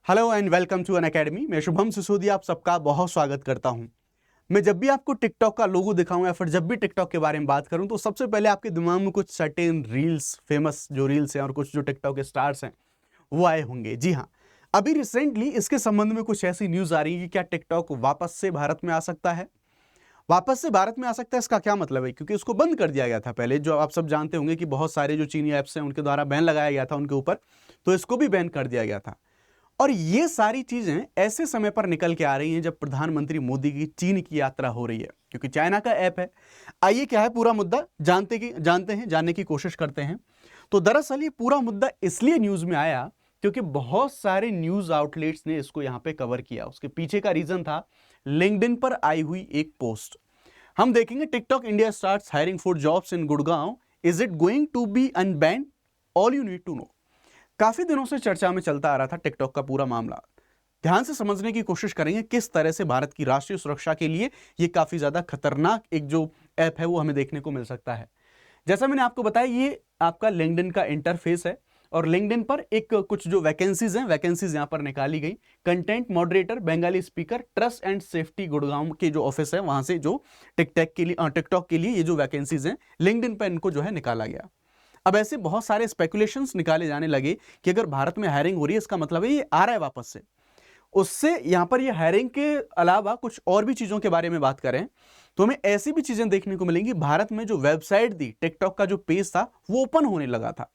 Hello and welcome to Unacademy. मैं शुभम सिसोदिया आप सबका बहुत स्वागत करता हूं। मैं जब भी आपको टिकटॉक का लोगो दिखाऊं या फिर जब भी टिकटॉक के बारे में बात करूं तो सबसे पहले आपके दिमाग में कुछ सर्टेन रील्स, फेमस जो रील्स हैं और कुछ जो टिकटॉक के स्टार्स हैं वो आए होंगे। जी हाँ, अभी रिसेंटली इसके संबंध में कुछ ऐसी न्यूज आ रही है कि क्या टिकटॉक वापस से भारत में आ सकता है। वापस से भारत में आ सकता है, इसका क्या मतलब है? क्योंकि उसको बंद कर दिया गया था पहले। जो आप सब जानते होंगे कि बहुत सारे जो चीनी ऐप्स हैं उनके द्वारा बैन लगाया गया था उनके ऊपर, तो इसको भी बैन कर दिया गया था। और ये सारी चीजें ऐसे समय पर निकल के आ रही हैं जब प्रधानमंत्री मोदी की चीन की यात्रा हो रही है, क्योंकि चाइना का ऐप है। आइए क्या है पूरा मुद्दा जानने की कोशिश करते हैं। तो दरअसल ये पूरा मुद्दा इसलिए न्यूज में आया क्योंकि बहुत सारे न्यूज आउटलेट्स ने इसको यहां पे कवर किया। उसके पीछे का रीजन था लिंक्डइन पर आई हुई एक पोस्ट। हम देखेंगे TikTok India starts hiring for jobs in Gurgaon, is it going to be unbanned, all you need to know. काफी दिनों से चर्चा में चलता आ रहा था टिकटॉक का पूरा मामला। ध्यान से समझने की कोशिश करेंगे किस तरह से भारत की राष्ट्रीय सुरक्षा के लिए ये काफी ज्यादा खतरनाक एक जो ऐप है वो हमें देखने को मिल सकता है। जैसा मैंने आपको बताया, ये आपका लिंक्डइन का इंटरफेस है और लिंक्डइन पर एक कुछ जो वैकेंसीज हैं, वैकेंसीज यहां पर निकाली गई। Content moderator, Bengali speaker, trust and safety Gurgaon के जो ऑफिस है वहां से जो टिकटॉक के लिए ये जो वैकेंसीज हैं लिंक्डइन पर इनको जो है निकाला गया। अब ऐसे बहुत सारे स्पेकुलेशंस निकाले जाने लगे कि अगर भारत में हायरिंग हो रही है इसका मतलब है ये आ रहा है वापस से। उससे यहां पर ये हायरिंग के अलावा कुछ और भी चीजों के बारे में बात करें तो हमें ऐसी भी चीजें देखने को मिलेंगी। भारत में जो वेबसाइट थी, टिकटॉक का जो पेज था वो ओपन होने लगा था।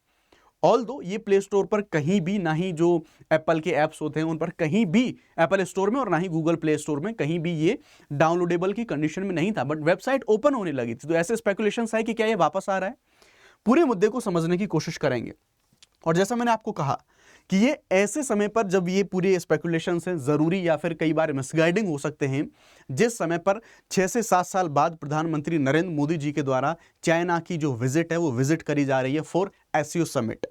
ऑल्दो ये प्ले स्टोर पर कहीं भी, ना ही जो एप्पल के ऐप्स होते हैं उन पर कहीं भी, एप्पल स्टोर में और ना ही गूगल प्ले स्टोर में कहीं भी ये डाउनलोडेबल की कंडीशन में नहीं था, बट वेबसाइट ओपन होने लगी थी। तो ऐसे स्पेकुलेशंस है कि क्या ये वापस आ रहा है। पूरे मुद्दे को समझने की कोशिश करेंगे। और जैसा मैंने आपको कहा कि ये ऐसे समय पर जब ये पूरे स्पेकुलेशंस हैं, जरूरी या फिर कई बार मिसगाइडिंग हो सकते हैं, जिस समय पर 6 से 7 साल बाद प्रधानमंत्री नरेंद्र मोदी जी के द्वारा चाइना की जो विजिट है वो विजिट करी जा रही है फॉर एससीओ समिट।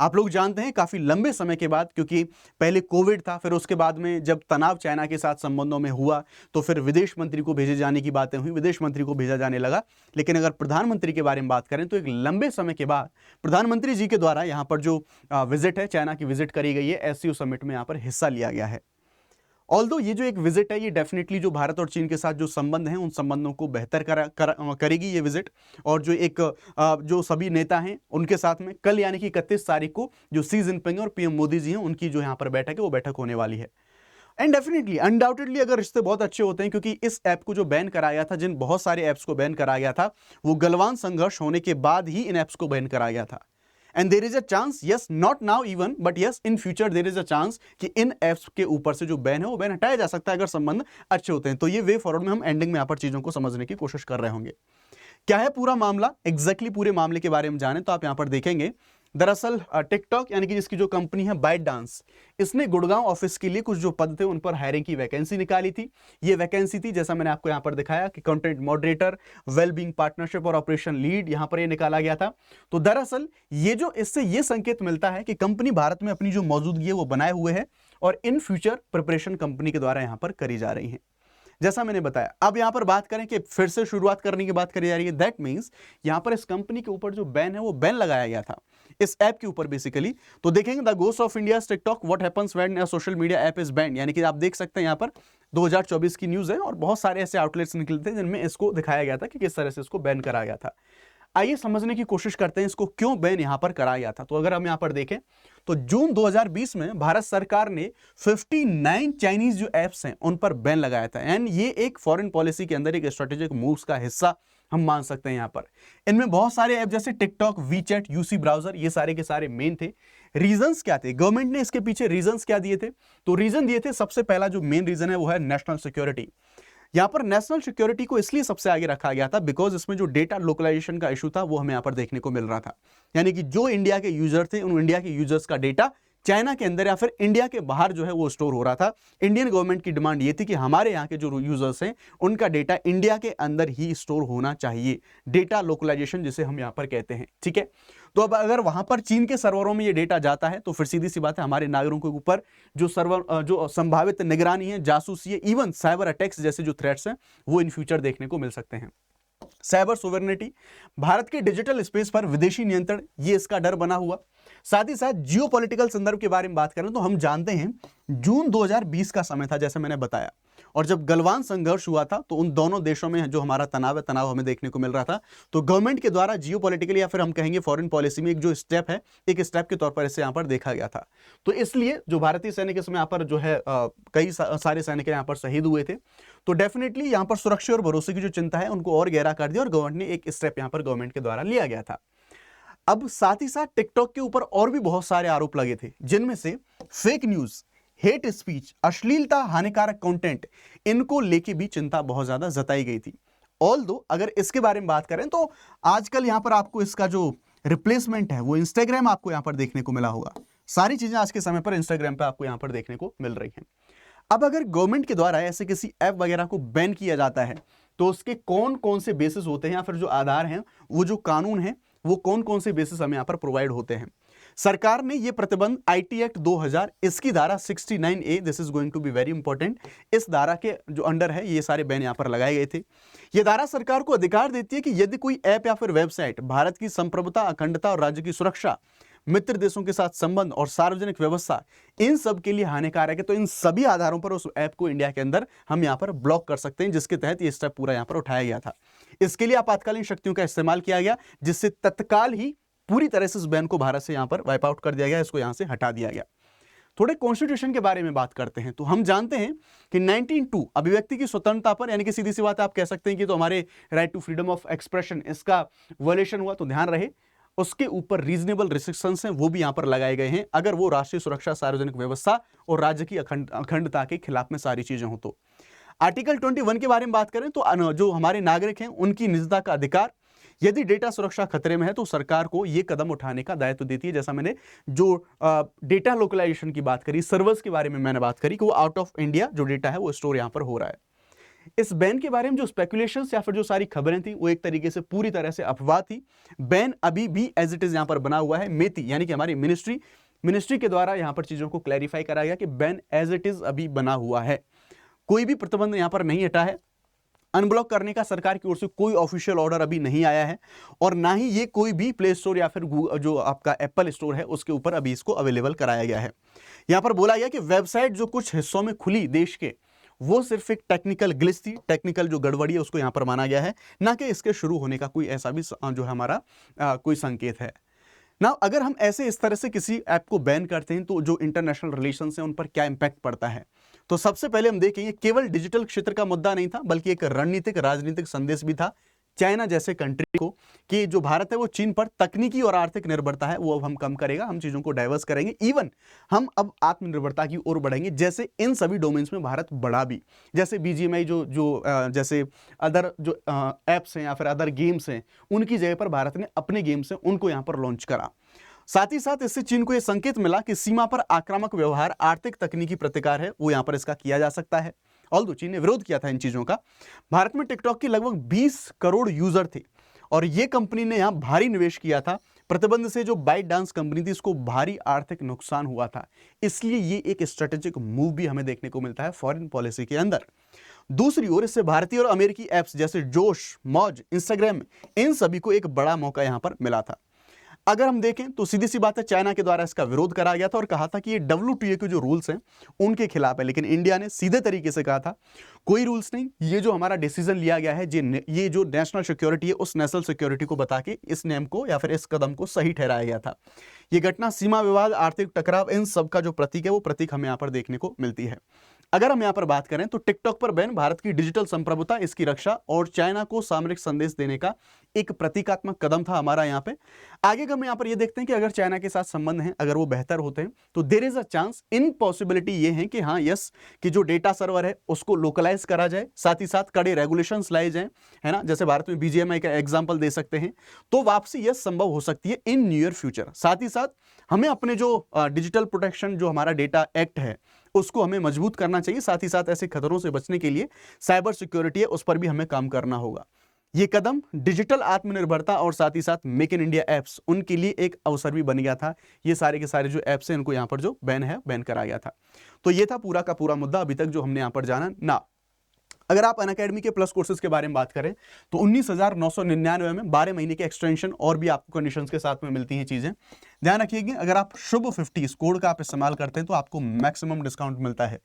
आप लोग जानते हैं काफी लंबे समय के बाद, क्योंकि पहले कोविड था, फिर उसके बाद में जब तनाव चाइना के साथ संबंधों में हुआ तो फिर विदेश मंत्री को भेजे जाने की बातें हुई, विदेश मंत्री को भेजा जाने लगा। लेकिन अगर प्रधानमंत्री के बारे में बात करें तो एक लंबे समय के बाद प्रधानमंत्री जी के द्वारा यहां पर जो विजिट है, चाइना की विजिट करी गई है, एससीओ समिट में यहां पर हिस्सा लिया गया है। ऑल्दो ये जो एक विजिट है ये डेफिनेटली जो भारत और चीन के साथ जो संबंध हैं उन संबंधों को बेहतर करेगी ये विजिट। और जो एक जो सभी नेता हैं उनके साथ में कल यानी कि 31 तारीख को जो शी जिनपिंग और पीएम मोदी जी हैं उनकी जो यहाँ पर बैठक है वो बैठक होने वाली है। एंड डेफिनेटली अनडाउटेडली अगर रिश्ते बहुत अच्छे होते हैं, क्योंकि इस ऐप को जो बैन कराया गया था, जिन बहुत सारे ऐप्स को बैन कराया गया था, वो गलवान संघर्ष होने के बाद ही इन ऐप्स को बैन कराया गया था। And there is a chance, yes not now even, but yes in future there is a chance कि इन एप्स के ऊपर से जो बैन है वो बैन हटाया जा सकता है अगर संबंध अच्छे होते हैं। तो ये वे फॉरवर्ड में हम एंडिंग में यहाँ पर चीजों को समझने की कोशिश कर रहे होंगे। क्या है पूरा मामला, एग्जैक्टली पूरे मामले के बारे में जाने तो आप यहां पर देखेंगे। दरअसल टिकटॉक यानी कि जिसकी जो कंपनी है बाइट डांस, इसने गुड़गांव ऑफिस के लिए कुछ जो पद थे उन पर हायरिंग की वैकेंसी निकाली थी। ये वैकेंसी थी, जैसा मैंने आपको यहां पर दिखाया, कि कंटेंट मॉडरेटर, वेलबींग पार्टनरशिप और ऑपरेशन लीड, यहां पर ये निकाला गया था। तो दरअसल ये जो इससे ये संकेत मिलता है कि कंपनी भारत में अपनी जो मौजूदगी है वो बनाए हुए है और इन फ्यूचर प्रिपरेशन कंपनी के द्वारा यहां पर करी जा रही है। जैसा मैंने बताया, अब यहां पर बात करें कि फिर से शुरुआत करने की बात करी जा रही है। दैट मींस यहां पर इस कंपनी के ऊपर जो बैन है वो बैन लगाया गया था इस ऐप के ऊपर बेसिकली। तो देखेंगे the ghost of India TikTok, what happens when a social media app is banned, यानी कि आप देख सकते हैं यहां पर 2024 की न्यूज है और बहुत सारे ऐसे आउटलेट्स निकलते हैं जिनमें इसको दिखाया गया था कि किस तरह से इसको बैन कराया गया था। आइए समझने की कोशिश करते हैं इसको क्यों बैन यहां पर कराया गया था। तो अगर हम यहां पर देखें तो जून 2020 में भारत सरकार ने 59 चाइनीज जो एप्स हैं उन पर बैन लगाया था। एंड ये एक फॉरेन पॉलिसी के अंदर एक स्ट्रेटेजिक मूव्स का हिस्सा हम मान सकते हैं। यहां पर इनमें बहुत सारे ऐप जैसे टिकटॉक, वीचैट, यूसी ब्राउजर, ये सारे के सारे मेन थे। रीजंस क्या थे, गवर्नमेंट ने इसके पीछे रीजंस क्या दिए थे? तो रीजन दिए थे, सबसे पहला जो मेन रीजन है वो है नेशनल सिक्योरिटी। यहां पर नेशनल सिक्योरिटी को इसलिए सबसे आगे रखा गया था बिकॉज इसमें जो डेटा लोकलाइजेशन का इशू था वो हमें यहां पर देखने को मिल रहा था। यानी कि जो इंडिया के यूजर थे उन इंडिया के यूजर्स का डेटा चाइना के अंदर या फिर इंडिया के बाहर जो है वो स्टोर हो रहा था। इंडियन गवर्नमेंट की डिमांड ये थी कि हमारे यहाँ के जो यूजर्स हैं उनका डेटा इंडिया के अंदर ही स्टोर होना चाहिए, डेटा लोकलाइजेशन जिसे हम यहाँ पर कहते हैं। ठीक है, तो अब अगर वहां पर चीन के सर्वरों में ये डेटा जाता है तो फिर सीधी सी बात है हमारे नागरिकों के ऊपर जो सर्वर जो संभावित निगरानी है, जासूसी है, इवन साइबर अटैक्स जैसे जो थ्रेट्स हैं वो इन फ्यूचर देखने को मिल सकते हैं। साइबर सोवरेनिटी, भारत के डिजिटल स्पेस पर विदेशी नियंत्रण, ये इसका डर बना हुआ। साथ ही साथ जियोपॉलिटिकल संदर्भ के बारे में बात करें तो हम जानते हैं जून 2020 का समय था जैसे मैंने बताया, और जब गलवान संघर्ष हुआ था तो उन दोनों देशों में जो हमारा तनाव हमें देखने को मिल रहा था, तो गवर्नमेंट के द्वारा जियोपॉलिटिकली या फिर हम कहेंगे फॉरेन पॉलिसी में एक जो स्टेप है, एक स्टेप के तौर पर इसे यहाँ पर देखा गया था। तो इसलिए जो भारतीय सैनिक इसमें यहाँ पर जो है कई सारे सैनिक यहाँ पर शहीद हुए थे, तो डेफिनेटली यहाँ पर सुरक्षा और भरोसे की जो चिंता है उनको और गहरा कर दिया और गवर्नमेंट ने एक स्टेप यहाँ पर गवर्नमेंट के द्वारा लिया गया था। अब साथ ही साथ टिकटॉक के ऊपर और भी बहुत सारे आरोप लगे थे, जिनमें से फेक न्यूज, हेट स्पीच, अश्लीलता, हानिकारक कंटेंट, इनको लेके भी चिंता बहुत ज्यादा जताई गई थी। ऑल्दो अगर इसके बारे में बात करें तो आजकल यहां पर आपको इसका जो रिप्लेसमेंट है वो इंस्टाग्राम आपको यहां पर देखने को मिला होगा। सारी चीजें आज के समय पर इंस्टाग्राम पे आपको यहां पर देखने को मिल रही हैं। अब अगर गवर्नमेंट के द्वारा ऐसे किसी ऐप वगैरह को बैन किया जाता है तो उसके कौन कौन से बेसिस होते हैं या फिर जो आधार हैं, वो जो कानून है वो कौन कौन से बेसिस हमें यहां पर प्रोवाइड होते हैं। सरकार ने ये प्रतिबंध आईटी एक्ट 2000 इसकी धारा 69A, this is going to be very important, इस धारा के जो अंडर है ये सारे बैन यहां पर लगाए गए थे। ये धारा सरकार को अधिकार देती है कि यदि कोई ऐप या फिर वेबसाइट भारत की संप्रभुता, अखंडता और राज्य की सुरक्षा, मित्र देशों के साथ संबंध और सार्वजनिक व्यवस्था, इन सब के लिए हानिकारक है, तो इन सभी आधारों पर उस ऐप को इंडिया के अंदर हम यहां पर ब्लॉक कर सकते हैं, जिसके तहत ये स्टेप पूरा यहां पर उठाया गया था। इसके लिए आपातकालीन शक्तियों का इस्तेमाल किया गया, जिससे तत्काल ही पूरी तरह से इस बैन को भारत से यहां पर वाइप आउट कर दिया गया, इसको यहां से हटा दिया गया। थोड़े कॉन्स्टिट्यूशन के बारे में बात करते हैं तो हम जानते हैं कि 19(2) अभिव्यक्ति की स्वतंत्रता पर, यानी कि सीधी सी बात आप कह सकते हैं कि तो हमारे right to freedom of expression, इसका वायलेशन हुआ, तो ध्यान रहे उसके ऊपर रीजनेबल रिस्ट्रिक्शंस हैं वो भी यहां पर लगाए गए हैं, अगर वो राष्ट्रीय सुरक्षा, सार्वजनिक व्यवस्था और राज्य की अखंडता के खिलाफ में सारी चीजें हो तो। आर्टिकल 21 के बारे में बात करें तो जो हमारे नागरिक हैं उनकी निजता का अधिकार, यदि डेटा सुरक्षा खतरे में है तो सरकार को यह कदम उठाने का दायित्व देती है। जैसा मैंने जो डेटा लोकलाइजेशन की बात करी, सर्वर्स के बारे में मैंने बात करी कि वो आउट ऑफ इंडिया जो डेटा है वो स्टोर यहां पर हो रहा है। इस बैन के बारे में जो स्पेकुलेशंस या फिर जो सारी खबरें थी वो एक तरीके से पूरी तरह से अफवाह थी। बैन अभी भी एज इट इज यहां पर बना हुआ है। मेती यानी कि हमारी मिनिस्ट्री के द्वारा यहां पर चीजों को क्लैरिफाई करा गया कि बैन एज इट इज अभी बना हुआ है, कोई भी प्रतिबंध यहां पर नहीं हटा है। अनब्लॉक करने का सरकार की ओर से कोई ऑफिशियल ऑर्डर अभी नहीं आया है, और ना ही ये कोई भी प्ले स्टोर या फिर जो आपका एप्पल स्टोर है उसके ऊपर अभी इसको अवेलेबल कराया गया है। यहां पर बोला गया कि वेबसाइट जो कुछ हिस्सों में खुली देश के, वो सिर्फ एक टेक्निकल ग्लिच थी, टेक्निकल जो गड़बड़ी है उसको यहां पर माना गया है, ना कि इसके शुरू होने का कोई ऐसा भी जो है हमारा कोई संकेत है ना। अगर हम ऐसे इस तरह से किसी ऐप को बैन करते हैं तो जो इंटरनेशनल रिलेशंस हैं उन पर क्या इंपैक्ट पड़ता है, तो सबसे पहले हम देखेंगे केवल डिजिटल क्षेत्र का मुद्दा नहीं था, बल्कि एक रणनीतिक राजनीतिक संदेश भी था चाइना जैसे कंट्री को कि जो भारत है वो चीन पर तकनीकी और आर्थिक निर्भरता है वो अब हम कम करेगा, हम चीजों को डाइवर्स करेंगे, इवन हम अब आत्मनिर्भरता की ओर बढ़ेंगे। जैसे इन सभी डोमेन्स में भारत बढ़ा भी, जैसे BGMI जैसे अदर जो एप्स हैं या फिर अदर गेम्स हैं, उनकी जगह पर भारत ने अपने गेम्स हैं उनको यहाँ पर लॉन्च करा। साथ ही साथ इससे चीन को यह संकेत मिला कि सीमा पर आक्रामक व्यवहार, आर्थिक तकनीकी प्रतिकार है वो यहां पर इसका किया जा सकता है। ऑल्दो चीन ने विरोध किया था इन चीजों का। भारत में टिकटॉक की लगभग 20 करोड़ यूजर थे और यह कंपनी ने यहां भारी निवेश किया था। प्रतिबंध से जो बाइट डांस कंपनी थी इसको भारी आर्थिक नुकसान हुआ था, इसलिए ये एक स्ट्रेटेजिक मूव भी हमें देखने को मिलता है फॉरेन पॉलिसी के अंदर। दूसरी ओर इससे भारतीय और अमेरिकी एप्स जैसे जोश, मौज, इंस्टाग्राम, इन सभी को एक बड़ा मौका यहां पर मिला था। अगर हम देखें तो सीधी सी बात है, चाइना के द्वारा इसका विरोध करा गया था और कहा था कि ये WTA के जो रूल्स हैं उनके खिलाफ है, लेकिन इंडिया ने सीधे तरीके से कहा था कोई रूल्स नहीं, ये जो हमारा डिसीजन लिया गया है, ये जो नेशनल सिक्योरिटी है उस नेशनल सिक्योरिटी को बता के इस नियम को या फिर इस कदम को सही ठहराया गया था। ये घटना सीमा विवाद, आर्थिक टकराव, इन सब का जो प्रतीक है वो प्रतीक हमें यहाँ पर देखने को मिलती है। अगर हम यहाँ पर बात करें तो टिकटॉक पर बैन भारत की डिजिटल संप्रभुता, इसकी रक्षा और चाइना को सामरिक संदेश देने का एक प्रतीकात्मक कदम था हमारा यहाँ पे। आगे हम यहाँ पर ये देखते हैं कि अगर चाइना के साथ संबंध हैं, अगर वो बेहतर होते हैं तो there is a chance, in possibility ये है कि हाँ यस, कि जो डेटा सर्वर है उसको लोकलाइज करा जाए, साथ ही साथ कड़े रेगुलेशंस लाए जाएं, है ना, जैसे भारत में BGMI का एग्जांपल दे सकते हैं, तो वापसी यस संभव हो सकती है इन नियर फ्यूचर। साथ ही साथ हमें अपने जो डिजिटल प्रोटेक्शन जो हमारा डेटा एक्ट है उसको हमें मजबूत करना चाहिए, साथ ही साथ ऐसे खतरों से बचने के लिए साइबर सिक्योरिटी है उस पर भी हमें काम करना होगा। ये कदम डिजिटल आत्मनिर्भरता और साथ ही साथ मेक इन इंडिया एप्स, उनके लिए एक अवसर भी बन गया था। ये सारे के सारे जो एप्स हैं इनको यहाँ पर जो बैन करा गया था। तो ये था पूरा का पूरा मुद्दा अभी तक जो हमने यहाँ पर जाना ना। अगर आप अनअकैडमी के प्लस कोर्सेज के बारे में बात करें तो 19,999 में 12 महीने के एक्सटेंशन और भी आपको कंडीशंस के साथ में मिलती हैं चीज़ें। ध्यान रखिएगा, अगर आप शुभ 50 इस कोड का आप इस्तेमाल करते हैं तो आपको मैक्सिमम डिस्काउंट मिलता है,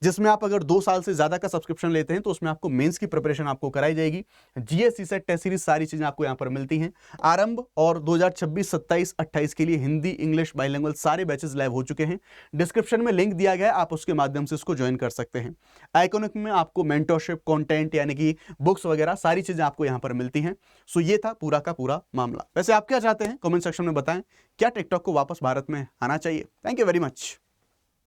जिसमें आप अगर 2 साल से ज़्यादा का सब्सक्रिप्शन लेते हैं तो उसमें आपको मेंस की प्रिपरेशन आपको कराई जाएगी, जीएस सीसेट टेस्ट सीरीज सारी चीज़ें आपको यहाँ पर मिलती हैं। आरंभ और 2026, 27, 28 के लिए हिंदी, इंग्लिश, बाइलिंगुअल सारे बैचेस लाइव हो चुके हैं। डिस्क्रिप्शन में लिंक दिया गया है, आप उसके माध्यम से इसको ज्वाइन कर सकते हैं। आइकॉनिक में आपको मेंटरशिप, कंटेंट यानी कि बुक्स वगैरह सारी चीज़ें आपको यहाँ पर मिलती हैं। सो ये था पूरा का पूरा मामला। वैसे आप क्या चाहते हैं कमेंट सेक्शन में बताएं, क्या टिकटॉक को वापस भारत में आना चाहिए? Thank you very much.